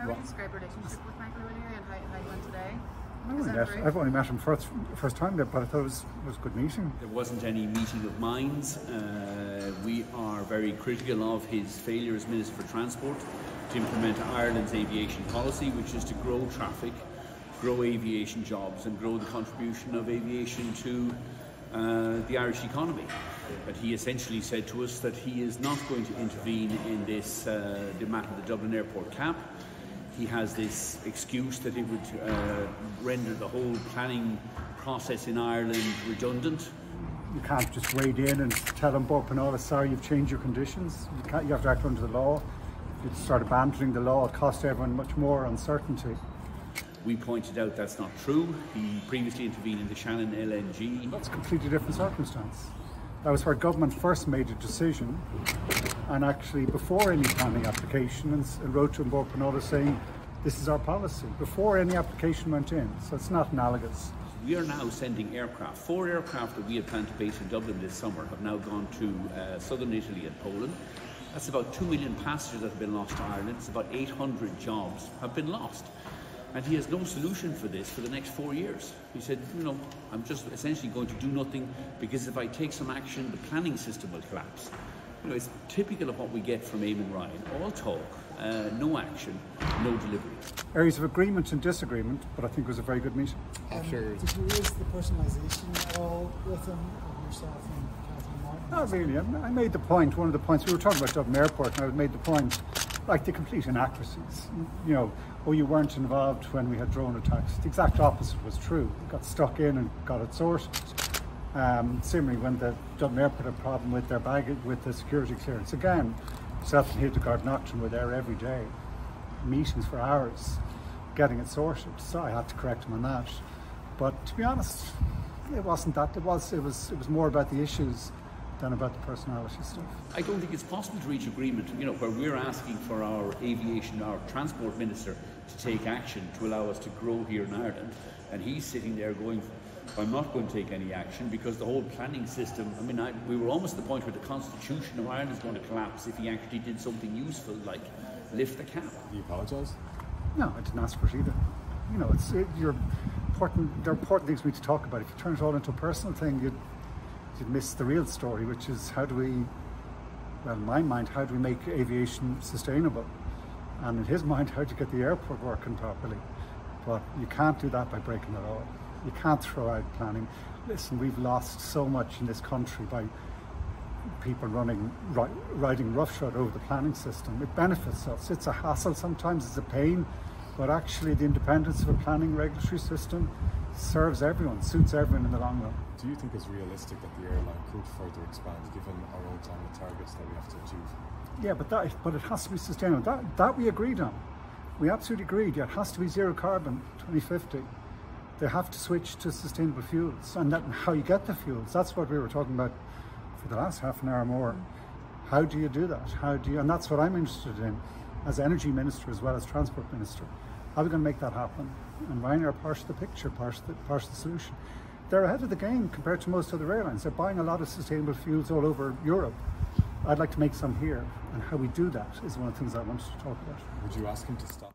How would you describe your relationship with Michael Ryanair and how you went today? I've only met him first time there, but I thought it was a good meeting. There wasn't any meeting of minds. We are very critical of his failure as Minister for Transport to implement Ireland's aviation policy, which is to grow traffic, grow aviation jobs and grow the contribution of aviation to the Irish economy. But he essentially said to us that he is not going to intervene in this, the matter of the Dublin Airport cap. He has this excuse that it would render the whole planning process in Ireland redundant. You can't just wade in and tell them, Borpanola, sorry, you've changed your conditions. You have to act under the law. If you start abandoning the law, it costs everyone much more uncertainty. We pointed out that's not true. He previously intervened in the Shannon LNG. That's a completely different circumstance. That was where government first made a decision, and actually before any planning application, and wrote to Borpanola saying, this is our policy, before any application went in. So it's not analogous. We are now sending aircraft. 4 aircraft that we had planned to base in Dublin this summer have now gone to southern Italy and Poland. That's about 2 million passengers that have been lost to Ireland. It's about 800 jobs have been lost. And he has no solution for this for the next 4 years. He said, I'm just essentially going to do nothing because if I take some action, the planning system will collapse. It's typical of what we get from Eamon Ryan. All talk, no action, no delivery. Areas of agreement and disagreement, but I think it was a very good meeting. Did you raise the personalisation at all with him, or yourself and Catherine Martin? Not really. I made the point, one of the points, we were talking about Dublin Airport, and I made the point, like the complete inaccuracies. You weren't involved when we had drone attacks. The exact opposite was true. We got stuck in and got it sorted. Similarly, when the Dublin Airport had a problem with their baggage, with the security clearance, again, myself and Hildegard Nocton were there every day, meetings for hours, getting it sorted. So I had to correct him on that. But to be honest, it wasn't that. It was more about the issues than about the personality stuff. I don't think it's possible to reach agreement, where we're asking for our aviation, our transport minister to take action to allow us to grow here in Ireland, and he's sitting there going, I'm not going to take any action because the whole planning system, we were almost at the point where the constitution of Ireland is going to collapse if he actually did something useful like lift the cap. Do you apologise? No, I didn't ask for it either. There are important things we need to talk about. If you turn it all into a personal thing, you'd miss the real story, which is in my mind, how do we make aviation sustainable? And in his mind, how do you get the airport working properly? But you can't do that by breaking the law. You can't throw out planning. Listen, we've lost so much in this country by people riding roughshod over the planning system. It benefits us. It's a hassle sometimes, it's a pain, but actually the independence of a planning regulatory system serves everyone, suits everyone in the long run. Do you think it's realistic that the airline could further expand given our own climate targets that we have to achieve? Yeah, but it has to be sustainable. That we agreed on. We absolutely agreed. Yeah, it has to be zero carbon 2050. They have to switch to sustainable fuels, and how you get the fuels. That's what we were talking about for the last half an hour more. How do you do that? And that's what I'm interested in as Energy Minister as well as Transport Minister. How are we going to make that happen? And Ryanair are part of the picture, part of the solution. They're ahead of the game compared to most other airlines. They're buying a lot of sustainable fuels all over Europe. I'd like to make some here, and how we do that is one of the things I wanted to talk about. Would you ask him to stop?